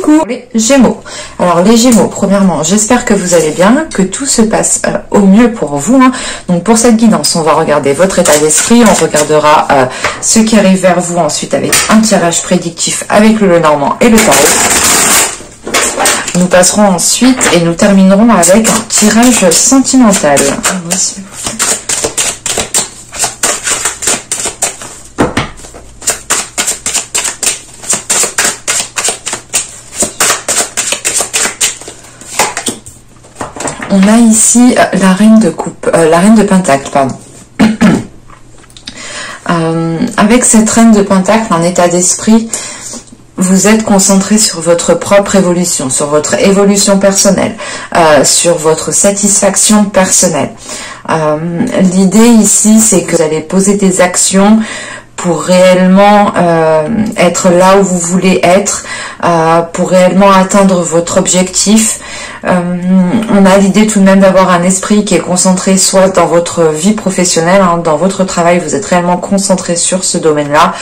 Coucou les Gémeaux. Alors les Gémeaux, premièrement, j'espère que vous allez bien, que tout se passe au mieux pour vous. Donc pour cette guidance, on va regarder votre état d'esprit, on regardera ce qui arrive vers vous ensuite avec un tirage prédictif avec le Lenormand et le Tarot. Nous passerons ensuite et nous terminerons avec un tirage sentimental. On a ici la reine de coupe, la reine de pentacle, pardon. Avec cette reine de pentacle, en état d'esprit, vous êtes concentré sur votre propre évolution, sur votre évolution personnelle, sur votre satisfaction personnelle. L'idée ici, c'est que vous allez poser des actions pour réellement être là où vous voulez être, pour réellement atteindre votre objectif. On a l'idée tout de même d'avoir un esprit qui est concentré soit dans votre vie professionnelle, dans votre travail, vous êtes réellement concentré sur ce domaine-là,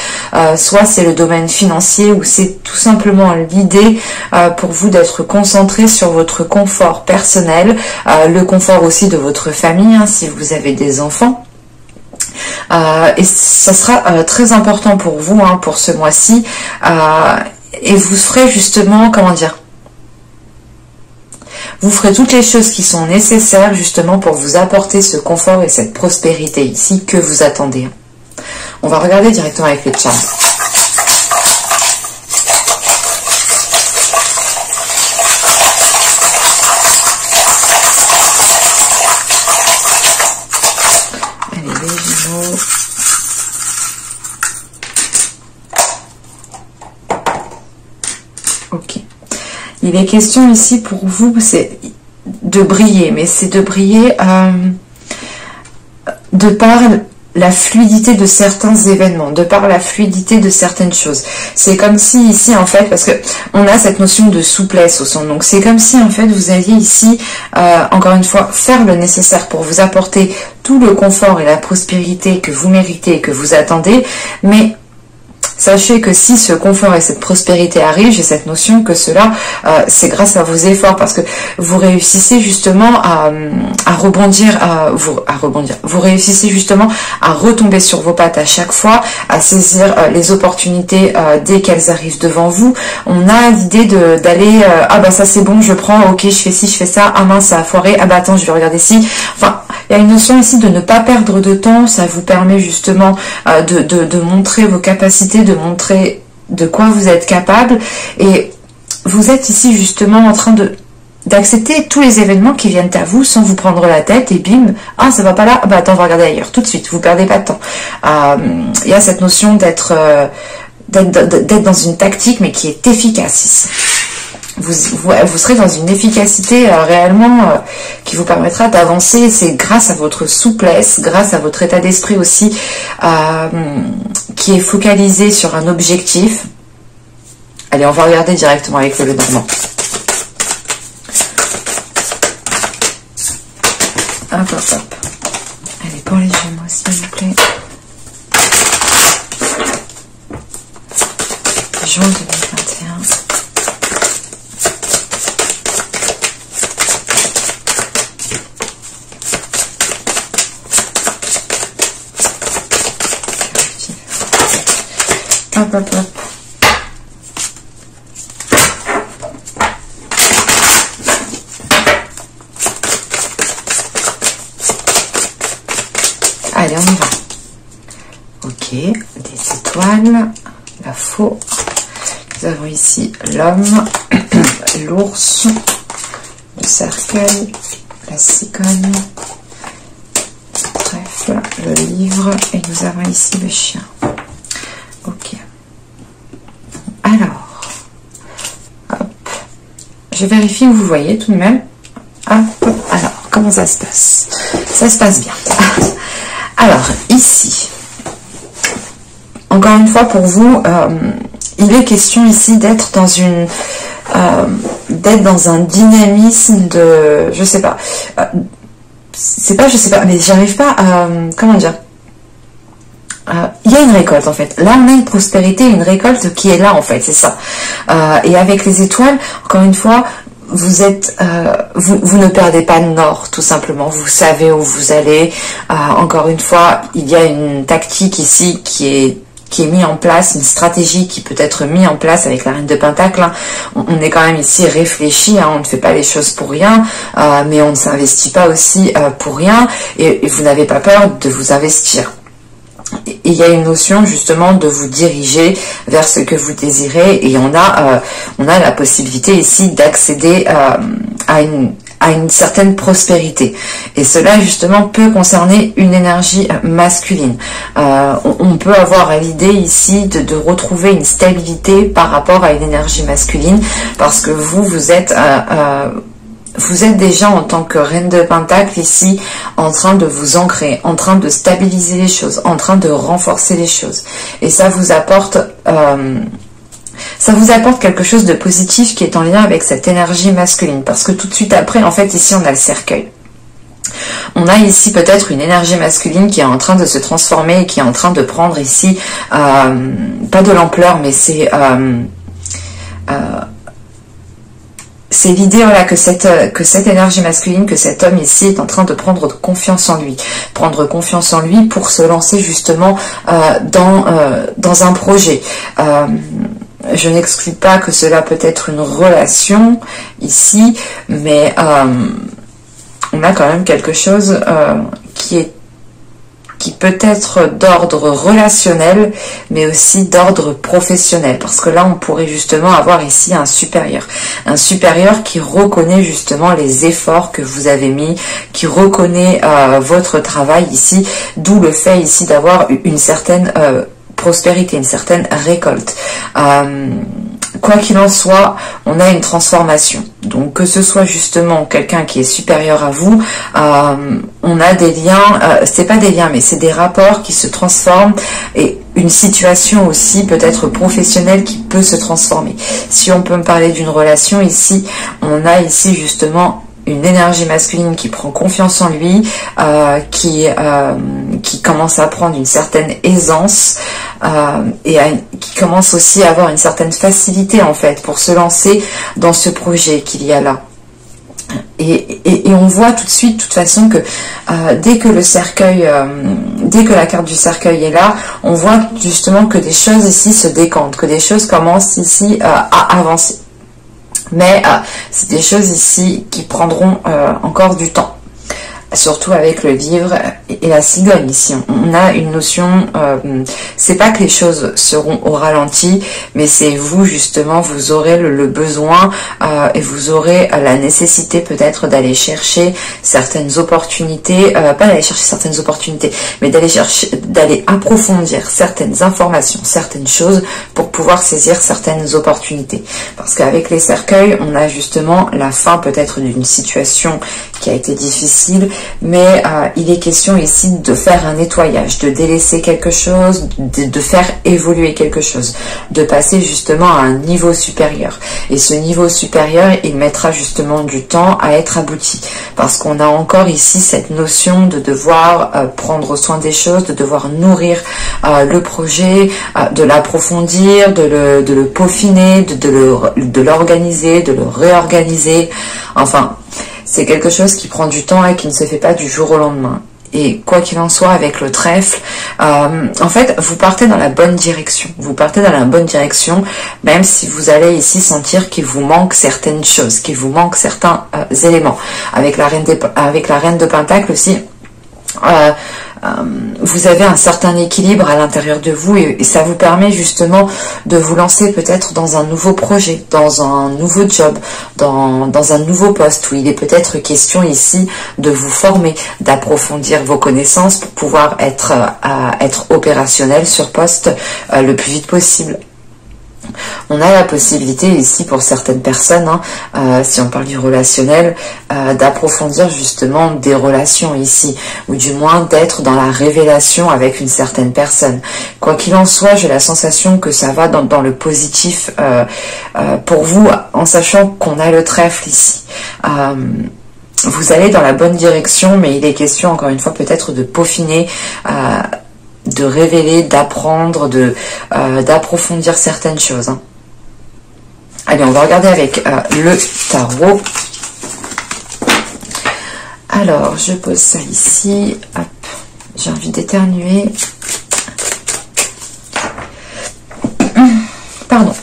soit c'est le domaine financier où c'est tout simplement l'idée pour vous d'être concentré sur votre confort personnel, le confort aussi de votre famille, si vous avez des enfants. Et ça sera très important pour vous pour ce mois-ci, et vous ferez justement, comment dire, vous ferez toutes les choses qui sont nécessaires justement pour vous apporter ce confort et cette prospérité ici que vous attendez. On va regarder directement avec les charts. Allez, les Gémeaux. Ok. Il est question ici pour vous, c'est de briller, mais c'est de briller de par la fluidité de certains événements, de par la fluidité de certaines choses. C'est comme si ici, en fait, parce que on a cette notion de souplesse au son, donc c'est comme si, en fait, vous alliez ici, encore une fois, faire le nécessaire pour vous apporter tout le confort et la prospérité que vous méritez et que vous attendez, mais sachez que si ce confort et cette prospérité arrivent, j'ai cette notion que cela, c'est grâce à vos efforts, parce que vous réussissez justement à rebondir, vous réussissez justement à retomber sur vos pattes à chaque fois, à saisir les opportunités dès qu'elles arrivent devant vous. On a l'idée d'aller, ah bah ça c'est bon, je prends, ok, je fais ci, je fais ça, ah mince, ça a foiré, ah bah attends, je vais regarder ci. Enfin, il y a une notion ici de ne pas perdre de temps, ça vous permet justement de montrer vos capacités, de montrer de quoi vous êtes capable, et vous êtes ici justement en train d'accepter tous les événements qui viennent à vous sans vous prendre la tête et bim, ah ça va pas là, bah attends on va regarder ailleurs, tout de suite, vous perdez pas de temps. Il y a cette notion d'être dans une tactique mais qui est efficace ici. Vous serez dans une efficacité réellement qui vous permettra d'avancer. C'est grâce à votre souplesse, grâce à votre état d'esprit aussi qui est focalisé sur un objectif. Allez, on va regarder directement avec le Lenormand. Hop, hop, hop. Allez, pour les Gémeaux, s'il vous plaît. Juin 2021. Hop, hop, hop. Allez, on y va. Ok, des étoiles, la faux. Nous avons ici l'homme, l'ours, le cercueil, la cigogne, le trèfle, le livre, et nous avons ici le chien. Ok. Alors, hop. Je vérifie où vous voyez tout de même. Hop, hop. Alors, comment ça se passe? Ça se passe bien. Alors, ici, encore une fois pour vous, il est question ici d'être dans une, d'être dans un dynamisme de, je sais pas, c'est pas, je sais pas, mais j'arrive pas à, comment dire, il y a une récolte en fait. Là on a une prospérité, une récolte qui est là en fait, c'est ça. Et avec les étoiles, encore une fois, vous êtes, vous ne perdez pas de nord, tout simplement. Vous savez où vous allez. Encore une fois, il y a une tactique ici qui est mise en place, une stratégie qui peut être mise en place avec la Reine de Pentacle. On est quand même ici réfléchi, on ne fait pas les choses pour rien, mais on ne s'investit pas aussi pour rien, et vous n'avez pas peur de vous investir. Il y a une notion justement de vous diriger vers ce que vous désirez, et on a la possibilité ici d'accéder à une certaine prospérité, et cela justement peut concerner une énergie masculine. On peut avoir à l'idée ici de retrouver une stabilité par rapport à une énergie masculine, parce que vous êtes déjà en tant que Reine de Pentacle ici en train de vous ancrer, en train de stabiliser les choses, en train de renforcer les choses. Et ça vous apporte quelque chose de positif qui est en lien avec cette énergie masculine. Parce que tout de suite après, en fait, ici on a le cercueil. On a ici peut-être une énergie masculine qui est en train de se transformer et qui est en train de prendre ici, pas de l'ampleur, mais c'est l'idée, voilà, que cette énergie masculine, que cet homme ici est en train de prendre confiance en lui. Prendre confiance en lui pour se lancer justement dans un projet. Je n'exclus pas que cela peut être une relation ici, mais on a quand même quelque chose qui peut être d'ordre relationnel, mais aussi d'ordre professionnel, parce que là on pourrait justement avoir ici un supérieur qui reconnaît justement les efforts que vous avez mis, qui reconnaît votre travail ici, d'où le fait ici d'avoir une certaine prospérité, une certaine récolte. Quoi qu'il en soit, on a une transformation. Donc que ce soit justement quelqu'un qui est supérieur à vous, on a des liens, c'est pas des liens, mais c'est des rapports qui se transforment, et une situation aussi peut-être professionnelle qui peut se transformer. Si on peut me parler d'une relation ici, on a ici justement une énergie masculine qui prend confiance en lui, qui commence à prendre une certaine aisance, et qui commence aussi à avoir une certaine facilité en fait pour se lancer dans ce projet qu'il y a là. Et on voit tout de suite, de toute façon, que dès que le cercueil, dès que la carte du cercueil est là, on voit justement que des choses ici se décantent, que des choses commencent ici à avancer. Mais c'est des choses ici qui prendront encore du temps. Surtout avec le livre et la cigogne ici. On a une notion, c'est pas que les choses seront au ralenti, mais c'est vous justement, vous aurez le besoin et vous aurez la nécessité peut-être d'aller chercher certaines opportunités, pas d'aller chercher certaines opportunités, mais d'aller approfondir certaines informations, certaines choses pour pouvoir saisir certaines opportunités. Parce qu'avec les cercueils, on a justement la fin peut-être d'une situation qui a été difficile, mais il est question ici de faire un nettoyage, de délaisser quelque chose, de faire évoluer quelque chose, de passer justement à un niveau supérieur. Et ce niveau supérieur, il mettra justement du temps à être abouti, parce qu'on a encore ici cette notion de devoir prendre soin des choses, de devoir nourrir le projet, de l'approfondir, de le peaufiner, de l'organiser, de le réorganiser, enfin... C'est quelque chose qui prend du temps et qui ne se fait pas du jour au lendemain. Et quoi qu'il en soit, avec le trèfle, en fait, vous partez dans la bonne direction. Vous partez dans la bonne direction, même si vous allez ici sentir qu'il vous manque certaines choses, qu'il vous manque certains éléments. Avec la Reine de Pentacle aussi, vous avez un certain équilibre à l'intérieur de vous, et ça vous permet justement de vous lancer peut-être dans un nouveau projet, dans un nouveau job, dans un nouveau poste, où il est peut-être question ici de vous former, d'approfondir vos connaissances pour pouvoir être opérationnel sur poste le plus vite possible. On a la possibilité ici pour certaines personnes, si on parle du relationnel, d'approfondir justement des relations ici, ou du moins d'être dans la révélation avec une certaine personne. Quoi qu'il en soit, j'ai la sensation que ça va dans le positif pour vous, en sachant qu'on a le trèfle ici. Vous allez dans la bonne direction, mais il est question encore une fois peut-être de peaufiner de révéler, d'apprendre, d'approfondir certaines choses. Hein. Allez, on va regarder avec le tarot. Alors, je pose ça ici. Hop, j'ai envie d'éternuer. Pardon.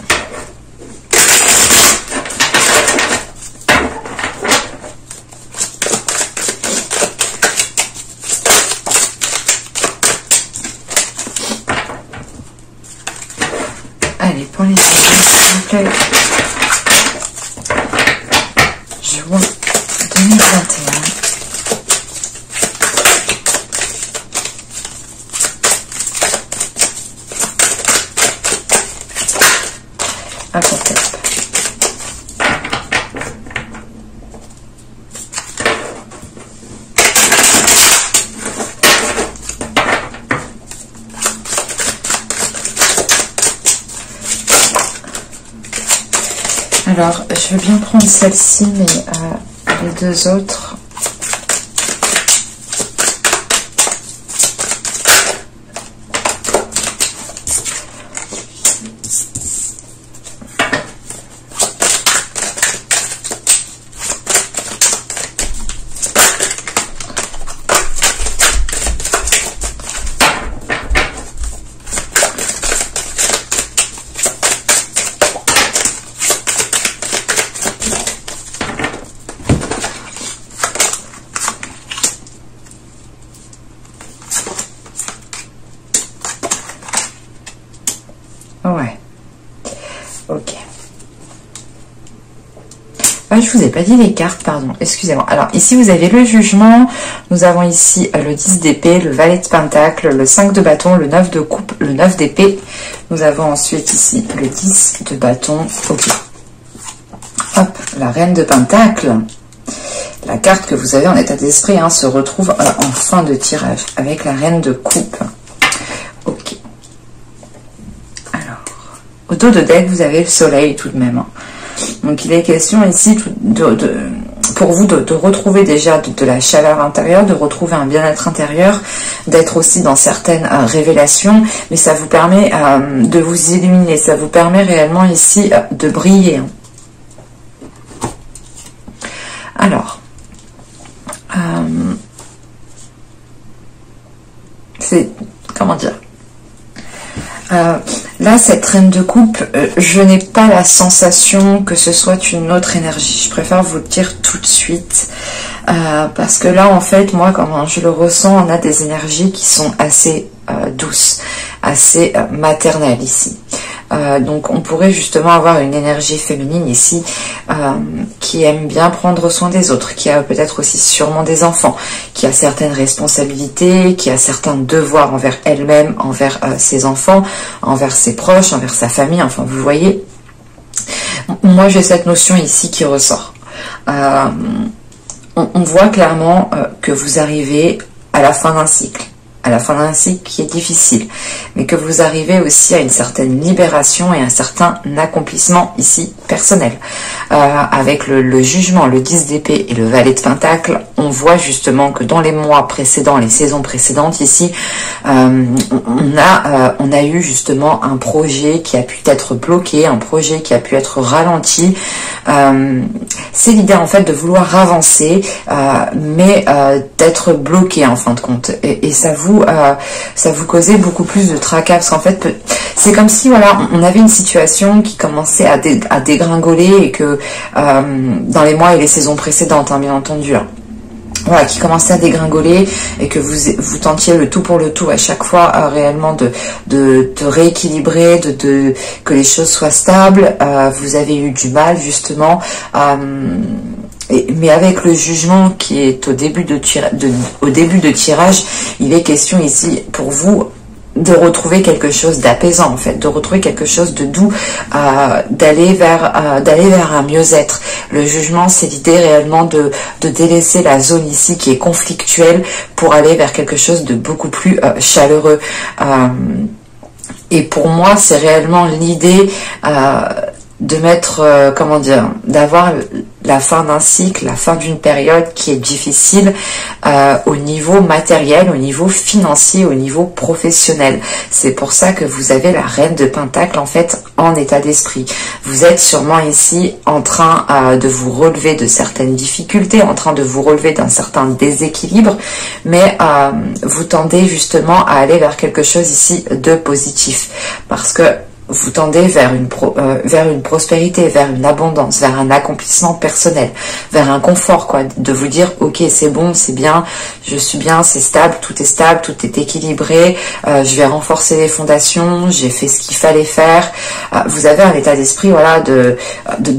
Allez, pour les enfants, s'il vous plaît. Juin 2021. Impeccable. Alors, je veux bien prendre celle-ci, mais les deux autres... Ouais. Ok. Ah, je vous ai pas dit les cartes, pardon. Excusez-moi. Alors, ici, vous avez le jugement. Nous avons ici le 10 d'épée, le valet de pentacle, le 5 de bâton, le 9 de coupe, le 9 d'épée. Nous avons ensuite ici le 10 de bâton. Ok. Hop, la reine de pentacle. La carte que vous avez en état d'esprit hein, se retrouve en fin de tirage avec la reine de coupe. Ok. Au dos de deck, vous avez le soleil tout de même. Donc, il est question ici pour vous de retrouver déjà de la chaleur intérieure, de retrouver un bien-être intérieur, d'être aussi dans certaines révélations, mais ça vous permet de vous illuminer, ça vous permet réellement ici de briller. Alors, c'est, comment dire, là, cette reine de coupe, je n'ai pas la sensation que ce soit une autre énergie. Je préfère vous le dire tout de suite. Parce que là, en fait, moi, comment je le ressens, on a des énergies qui sont assez douces, assez maternelles ici. Donc, on pourrait justement avoir une énergie féminine ici qui aime bien prendre soin des autres, qui a peut-être aussi sûrement des enfants, qui a certaines responsabilités, qui a certains devoirs envers elle-même, envers ses enfants, envers ses proches, envers sa famille. Enfin, vous voyez, moi, j'ai cette notion ici qui ressort. On voit clairement que vous arrivez à la fin d'un cycle. À la fin d'un cycle qui est difficile, mais que vous arrivez aussi à une certaine libération et un certain accomplissement ici personnel. Avec le jugement, le 10 d'épée et le valet de pentacle, on voit justement que dans les mois précédents, les saisons précédentes ici, on a eu justement un projet qui a pu être bloqué, un projet qui a pu être ralenti. C'est l'idée en fait de vouloir avancer, mais d'être bloqué en fin de compte. Et ça vous causait beaucoup plus de tracas, parce qu'en fait, c'est comme si voilà, on avait une situation qui commençait à dégringoler et que dans les mois et les saisons précédentes, hein, bien entendu, hein, voilà, qui commençait à dégringoler et que vous tentiez le tout pour le tout à chaque fois réellement de rééquilibrer, que les choses soient stables. Vous avez eu du mal justement. Mais avec le jugement qui est au début de tirage, il est question ici pour vous de retrouver quelque chose d'apaisant en fait, de retrouver quelque chose de doux, d'aller vers un mieux-être. Le jugement, c'est l'idée réellement de délaisser la zone ici qui est conflictuelle pour aller vers quelque chose de beaucoup plus chaleureux. Et pour moi, c'est réellement l'idée de mettre, comment dire, d'avoir la fin d'un cycle, la fin d'une période qui est difficile au niveau matériel, au niveau financier, au niveau professionnel. C'est pour ça que vous avez la reine de Pentacle en fait en état d'esprit. Vous êtes sûrement ici en train de vous relever de certaines difficultés, en train de vous relever d'un certain déséquilibre, mais vous tendez justement à aller vers quelque chose ici de positif, parce que vous tendez vers une prospérité, vers une abondance, vers un accomplissement personnel, vers un confort, quoi, de vous dire ok, c'est bon, c'est bien, je suis bien, c'est stable, tout est équilibré, je vais renforcer les fondations, j'ai fait ce qu'il fallait faire. Vous avez un état d'esprit, voilà, de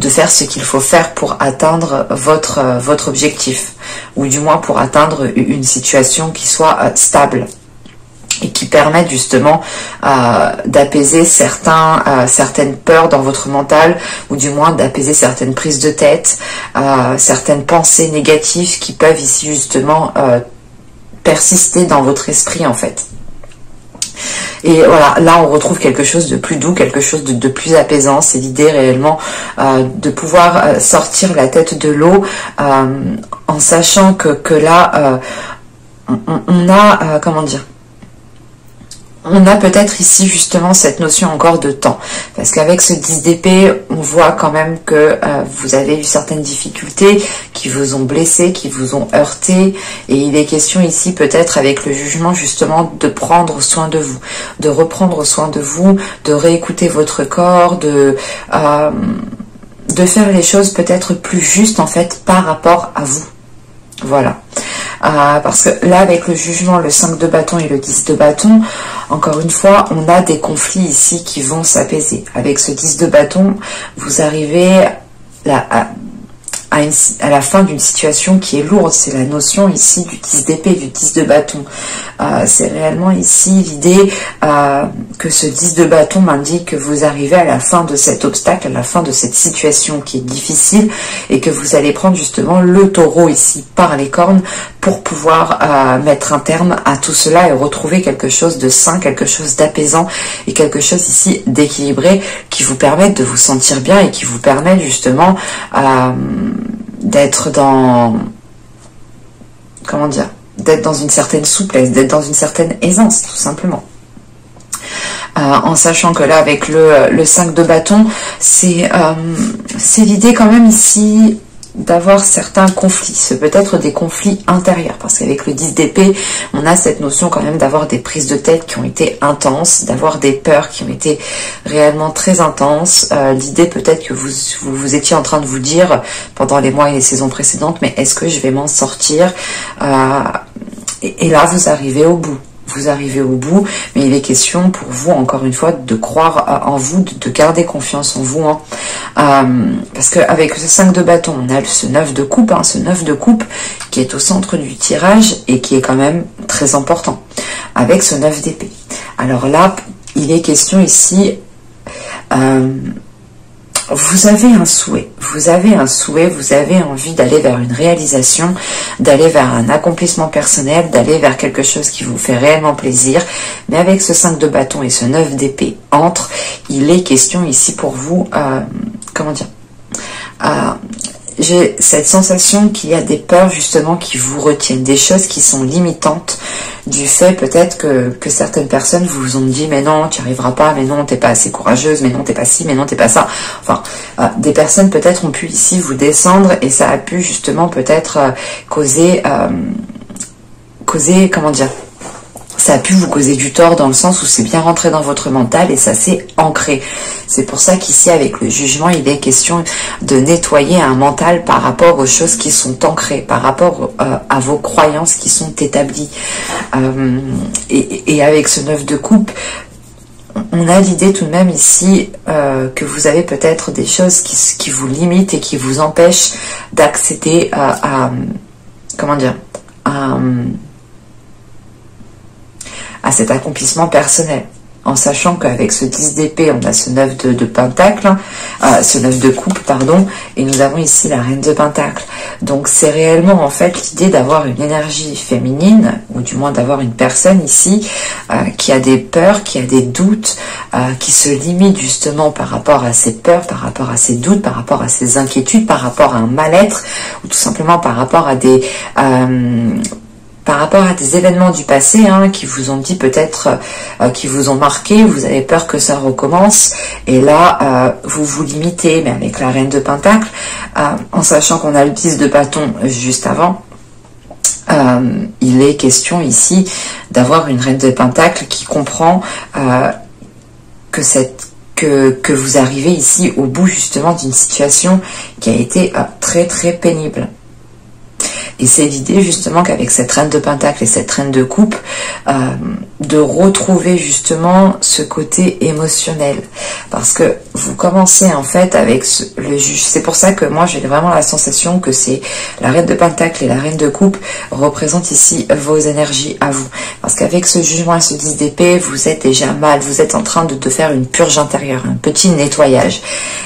faire ce qu'il faut faire pour atteindre votre objectif, ou du moins pour atteindre une situation qui soit stable, et qui permettent justement d'apaiser certaines peurs dans votre mental, ou du moins d'apaiser certaines prises de tête, certaines pensées négatives qui peuvent ici justement persister dans votre esprit en fait. Et voilà, là on retrouve quelque chose de plus doux, quelque chose de plus apaisant. C'est l'idée réellement de pouvoir sortir la tête de l'eau en sachant que là on a, comment dire, on a peut-être ici justement cette notion encore de temps, parce qu'avec ce 10 d'épée, on voit quand même que vous avez eu certaines difficultés qui vous ont blessé, qui vous ont heurté, et il est question ici peut-être avec le jugement justement de prendre soin de vous, de reprendre soin de vous, de réécouter votre corps, de faire les choses peut-être plus justes en fait par rapport à vous. Voilà. Parce que là, avec le jugement, le 5 de bâton et le 10 de bâton, encore une fois, on a des conflits ici qui vont s'apaiser. Avec ce 10 de bâton, vous arrivez à la fin d'une situation qui est lourde. C'est la notion ici du 10 d'épée, du 10 de bâton. C'est réellement ici l'idée que ce 10 de bâton m'indique que vous arrivez à la fin de cet obstacle, à la fin de cette situation qui est difficile, et que vous allez prendre justement le taureau ici par les cornes pour pouvoir mettre un terme à tout cela et retrouver quelque chose de sain, quelque chose d'apaisant et quelque chose ici d'équilibré qui vous permette de vous sentir bien et qui vous permette justement d'être dans, comment dire, d'être dans une certaine souplesse, d'être dans une certaine aisance, tout simplement. En sachant que là, avec le 5 de bâton, c'est l'idée quand même ici d'avoir certains conflits. C'est peut-être des conflits intérieurs, parce qu'avec le 10 d'épée, on a cette notion quand même d'avoir des prises de tête qui ont été intenses, d'avoir des peurs qui ont été réellement très intenses. L'idée peut-être que vous étiez en train de vous dire pendant les mois et les saisons précédentes, mais est-ce que je vais m'en sortir? Et là, vous arrivez au bout. Vous arrivez au bout, mais il est question pour vous, encore une fois, de croire en vous, de garder confiance en vous. Parce qu'avec ce 5 de bâton, on a ce 9 de coupe, ce 9 de coupe qui est au centre du tirage et qui est quand même très important, avec ce 9 d'épée. Alors là, il est question ici... vous avez un souhait, vous avez envie d'aller vers une réalisation, d'aller vers un accomplissement personnel, d'aller vers quelque chose qui vous fait réellement plaisir, mais avec ce 5 de bâton et ce 9 d'épée il est question ici pour vous, comment dire, j'ai cette sensation qu'il y a des peurs justement qui vous retiennent, des choses qui sont limitantes, du fait peut-être que certaines personnes vous ont dit mais non, tu n'y arriveras pas, mais non, t'es pas assez courageuse, mais non, t'es pas ci, mais non, t'es pas ça. Enfin, des personnes peut-être ont pu ici vous descendre et ça a pu justement peut-être causer, comment dire, ça a pu vous causer du tort dans le sens où c'est bien rentré dans votre mental et ça s'est ancré. C'est pour ça qu'ici, avec le jugement, il est question de nettoyer un mental par rapport aux choses qui sont ancrées, par rapport à vos croyances qui sont établies. Et avec ce 9 de coupe, on a l'idée tout de même ici que vous avez peut-être des choses qui vous limitent et qui vous empêchent d'accéder comment dire, à cet accomplissement personnel. en sachant qu'avec ce 10 d'épée, on a ce 9 de pentacle, ce 9 de coupe, pardon, et nous avons ici la reine de pentacle. Donc c'est réellement en fait l'idée d'avoir une énergie féminine, ou du moins d'avoir une personne ici qui a des peurs, qui a des doutes, qui se limite justement par rapport à ses peurs, par rapport à ses doutes, par rapport à ses inquiétudes, par rapport à un mal-être, ou tout simplement par rapport à des événements du passé qui vous ont dit peut-être, qui vous ont marqué, vous avez peur que ça recommence, et là, vous vous limitez, mais avec la reine de pentacle, en sachant qu'on a le 10 de bâton juste avant, il est question ici d'avoir une reine de pentacle qui comprend que vous arrivez ici au bout justement d'une situation qui a été très très pénible. Et c'est l'idée justement qu'avec cette reine de pentacle et cette reine de coupe, de retrouver justement ce côté émotionnel. Parce que vous commencez en fait avec le juge. C'est pour ça que moi j'ai vraiment la sensation que c'est la reine de pentacle et la reine de coupe représentent ici vos énergies à vous. Parce qu'avec ce jugement et ce 10 d'épée, vous êtes déjà mal. Vous êtes en train de faire une purge intérieure, un petit nettoyage.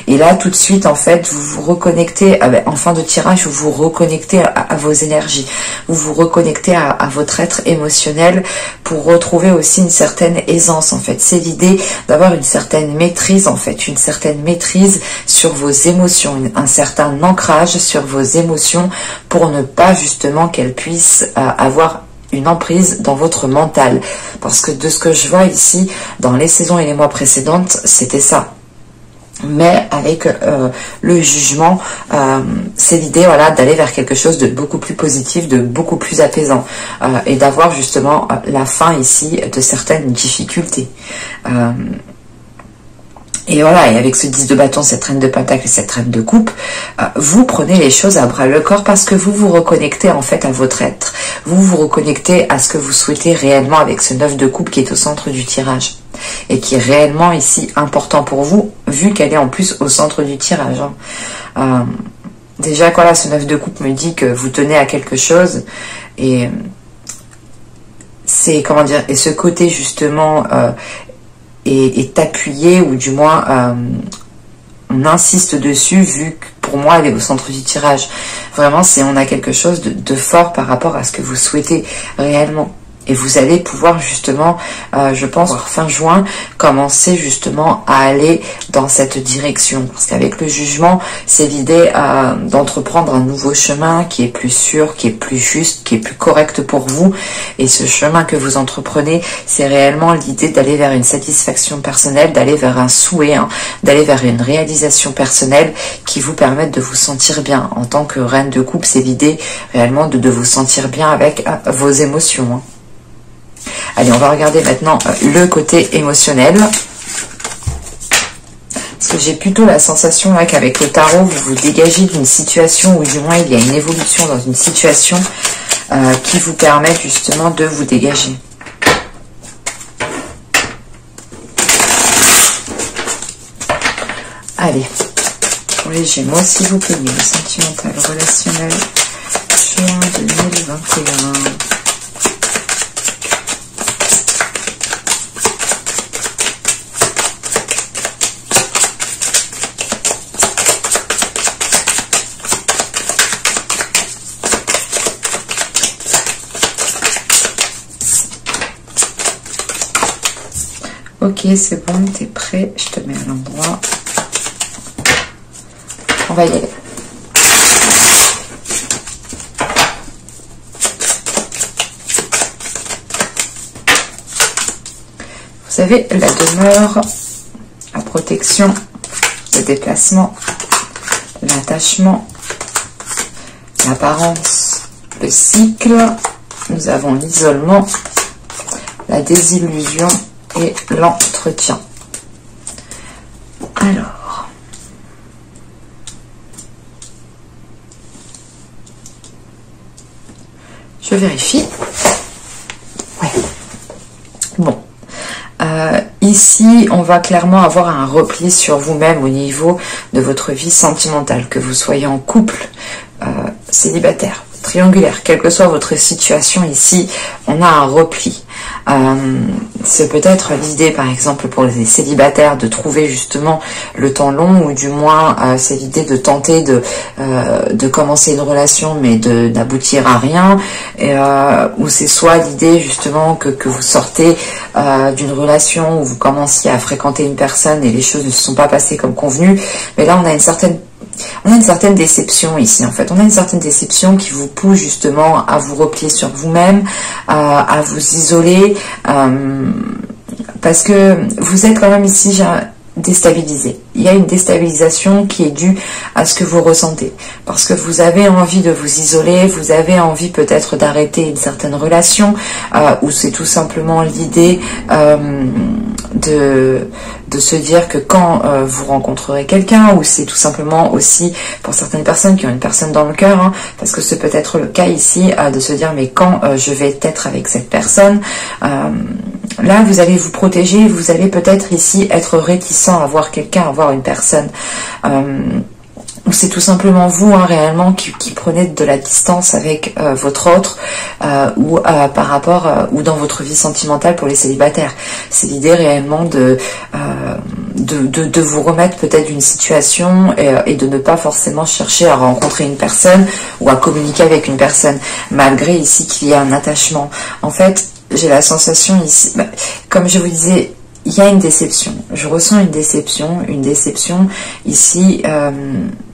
Et là tout de suite en fait vous vous reconnectez, en fin de tirage, vous vous reconnectez à vos énergies. Vous vous reconnectez à votre être émotionnel pour retrouver aussi une certaine aisance en fait. C'est l'idée d'avoir une certaine maîtrise en fait, une certaine maîtrise sur vos émotions, un certain ancrage sur vos émotions pour ne pas justement qu'elles puissent avoir une emprise dans votre mental. Parce que de ce que je vois ici, dans les saisons et les mois précédentes, c'était ça. Mais avec le jugement, c'est l'idée voilà, d'aller vers quelque chose de beaucoup plus positif, de beaucoup plus apaisant, et d'avoir justement la fin ici de certaines difficultés. Et voilà, et avec ce 10 de bâton, cette reine de pentacle et cette reine de coupe, vous prenez les choses à bras le corps parce que vous vous reconnectez en fait à votre être. Vous vous reconnectez à ce que vous souhaitez réellement avec ce 9 de coupe qui est au centre du tirage. Et qui est réellement ici important pour vous, vu qu'elle est en plus au centre du tirage. Déjà, voilà, ce 9 de coupe me dit que vous tenez à quelque chose. Et c'est, comment dire, et ce côté justement est appuyé, ou du moins on insiste dessus, vu que pour moi elle est au centre du tirage. Vraiment, on a quelque chose de fort par rapport à ce que vous souhaitez réellement. Et vous allez pouvoir justement, je pense, fin juin, commencer justement à aller dans cette direction. Parce qu'avec le jugement, c'est l'idée d'entreprendre un nouveau chemin qui est plus sûr, qui est plus juste, qui est plus correct pour vous. Et ce chemin que vous entreprenez, c'est réellement l'idée d'aller vers une satisfaction personnelle, d'aller vers un souhait, d'aller vers une réalisation personnelle qui vous permette de vous sentir bien. En tant que reine de coupe, c'est l'idée réellement de vous sentir bien avec vos émotions. Allez, on va regarder maintenant le côté émotionnel. Parce que j'ai plutôt la sensation là qu'avec le tarot, vous vous dégagez d'une situation, ou du moins il y a une évolution dans une situation qui vous permet justement de vous dégager. Allez, pour les Gémeaux, s'il vous plaît, niveau sentimental, relationnel, juin 2021. Ok, c'est bon, t'es prêt, je te mets à l'endroit. On va y aller. Vous avez la demeure, la protection, le déplacement, l'attachement, l'apparence, le cycle. Nous avons l'isolement, la désillusion et l'entretien. Alors, je vérifie. Ouais. Bon. Ici, on va clairement avoir un repli sur vous-même au niveau de votre vie sentimentale, que vous soyez en couple, célibataire. triangulaire. Quelle que soit votre situation ici, on a un repli. C'est peut-être l'idée, par exemple, pour les célibataires, de trouver justement le temps long, ou du moins c'est l'idée de tenter de commencer une relation mais d'aboutir à rien, ou c'est soit l'idée justement que vous sortez d'une relation où vous commenciez à fréquenter une personne et les choses ne se sont pas passées comme convenu, mais là on a une certaine déception ici, en fait. On a une certaine déception qui vous pousse justement à vous replier sur vous-même, à vous isoler, parce que vous êtes quand même ici déstabilisé. Il y a une déstabilisation qui est due à ce que vous ressentez, parce que vous avez envie de vous isoler, vous avez envie peut-être d'arrêter une certaine relation, ou c'est tout simplement l'idée de se dire que quand vous rencontrerez quelqu'un, ou c'est tout simplement aussi pour certaines personnes qui ont une personne dans le cœur, hein, parce que c'est peut-être le cas ici, de se dire mais quand je vais être avec cette personne, là vous allez vous protéger, vous allez peut-être ici être réticent à voir quelqu'un, à voir une personne. C'est tout simplement vous, hein, réellement, qui prenez de la distance avec votre autre, ou par rapport, ou dans votre vie sentimentale pour les célibataires. C'est l'idée réellement de vous remettre peut-être d'une situation et de ne pas forcément chercher à rencontrer une personne ou à communiquer avec une personne, malgré ici qu'il y a un attachement. En fait, j'ai la sensation ici, comme je vous disais, il y a une déception. Je ressens une déception ici,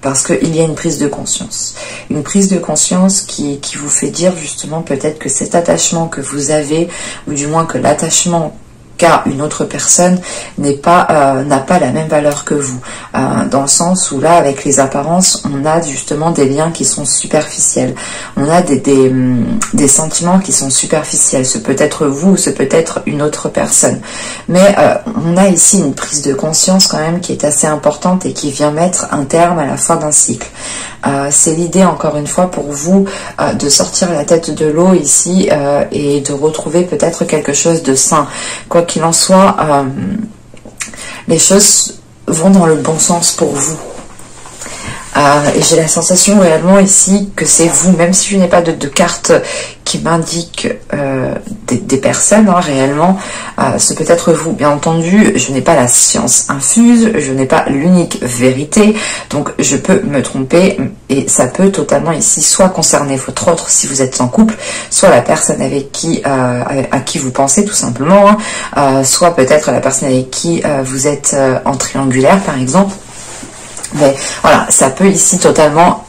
parce qu'il y a une prise de conscience. Une prise de conscience qui vous fait dire justement peut-être que cet attachement que vous avez, ou du moins que l'attachement qu'a une autre personne n'a pas la même valeur que vous, dans le sens où là, avec les apparences, on a justement des liens qui sont superficiels, on a des sentiments qui sont superficiels. Ce peut être vous, ce peut être une autre personne, mais on a ici une prise de conscience quand même qui est assez importante et qui vient mettre un terme à la fin d'un cycle. C'est l'idée, encore une fois, pour vous de sortir la tête de l'eau ici, et de retrouver peut-être quelque chose de sain. Quoi qu'il en soit, les choses vont dans le bon sens pour vous. Et j'ai la sensation réellement ici que c'est vous, même si je n'ai pas de carte qui m'indique des personnes, hein, réellement, c'est peut-être vous. Bien entendu, je n'ai pas la science infuse, je n'ai pas l'unique vérité, donc je peux me tromper, et ça peut totalement ici soit concerner votre autre si vous êtes en couple, soit la personne avec qui à qui vous pensez tout simplement, hein, soit peut-être la personne avec qui vous êtes en triangulaire par exemple. Mais voilà, ça peut ici totalement,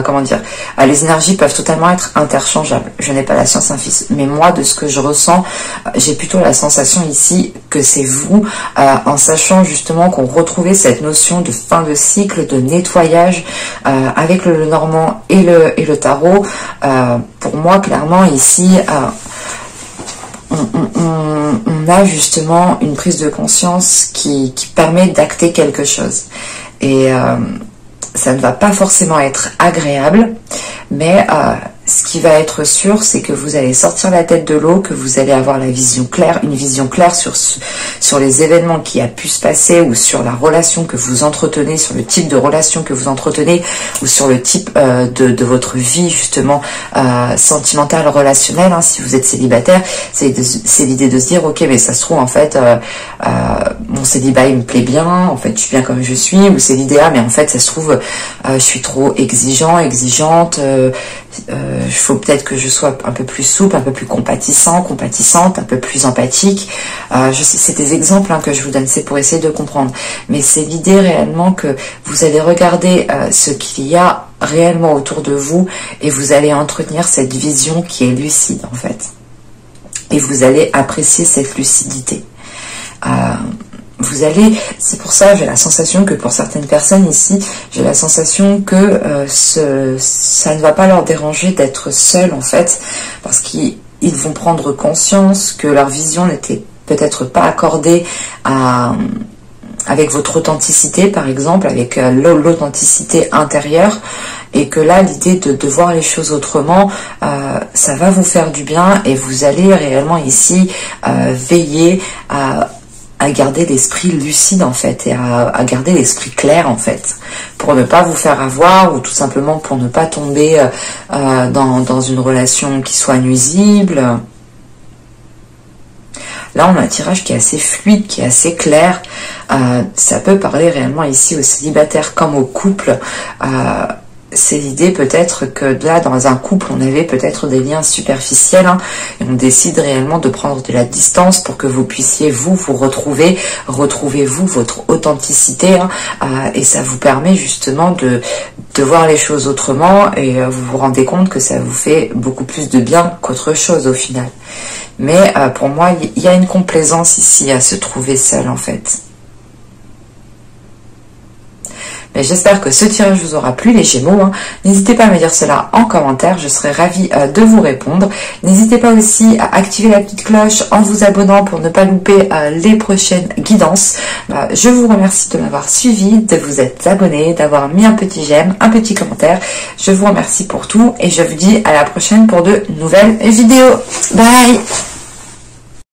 comment dire, les énergies peuvent totalement être interchangeables. Je n'ai pas la science infuse, mais moi, de ce que je ressens, j'ai plutôt la sensation ici que c'est vous, en sachant justement qu'on retrouvait cette notion de fin de cycle, de nettoyage, avec le Normand et le tarot. Pour moi, clairement, ici, on a justement une prise de conscience qui permet d'acter quelque chose. Et ça ne va pas forcément être agréable, mais ce qui va être sûr, c'est que vous allez sortir la tête de l'eau, que vous allez avoir la vision claire, une vision claire sur les événements qui a pu se passer, ou sur la relation que vous entretenez, sur le type de relation que vous entretenez, ou sur le type de votre vie justement sentimentale, relationnelle, hein, si vous êtes célibataire. C'est l'idée de se dire, ok, mais ça se trouve en fait mon célibat il me plaît bien, en fait je suis bien comme je suis, ou c'est l'idée, mais en fait ça se trouve je suis trop exigeante, il faut peut-être que je sois un peu plus souple, un peu plus compatissante, un peu plus empathique. Je sais, c'est des exemples, hein, que je vous donne, c'est pour essayer de comprendre. Mais c'est l'idée réellement que vous allez regarder ce qu'il y a réellement autour de vous, et vous allez entretenir cette vision qui est lucide en fait. Et vous allez apprécier cette lucidité. C'est pour ça, j'ai la sensation que pour certaines personnes ici, j'ai la sensation que ça ne va pas leur déranger d'être seuls en fait, parce qu'ils vont prendre conscience que leur vision n'était peut-être pas accordée avec votre authenticité, par exemple, avec l'authenticité intérieure, et que là, l'idée de voir les choses autrement, ça va vous faire du bien, et vous allez réellement ici veiller à garder l'esprit lucide en fait et à garder l'esprit clair en fait, pour ne pas vous faire avoir ou tout simplement pour ne pas tomber dans une relation qui soit nuisible. Là, on a un tirage qui est assez fluide, qui est assez clair. Ça peut parler réellement ici aux célibataires comme aux couples. C'est l'idée peut-être que là, dans un couple, on avait peut-être des liens superficiels hein, et on décide réellement de prendre de la distance pour que vous puissiez vous retrouver, retrouvez-vous votre authenticité hein, et ça vous permet justement de voir les choses autrement et vous vous rendez compte que ça vous fait beaucoup plus de bien qu'autre chose au final. Mais pour moi, il y a une complaisance ici à se trouver seul en fait. Mais j'espère que ce tirage vous aura plu les Gémeaux. Hein. N'hésitez pas à me dire cela en commentaire, je serai ravie de vous répondre. N'hésitez pas aussi à activer la petite cloche en vous abonnant pour ne pas louper les prochaines guidances. Je vous remercie de m'avoir suivi, de vous être abonné, d'avoir mis un petit j'aime, un petit commentaire. Je vous remercie pour tout et je vous dis à la prochaine pour de nouvelles vidéos. Bye!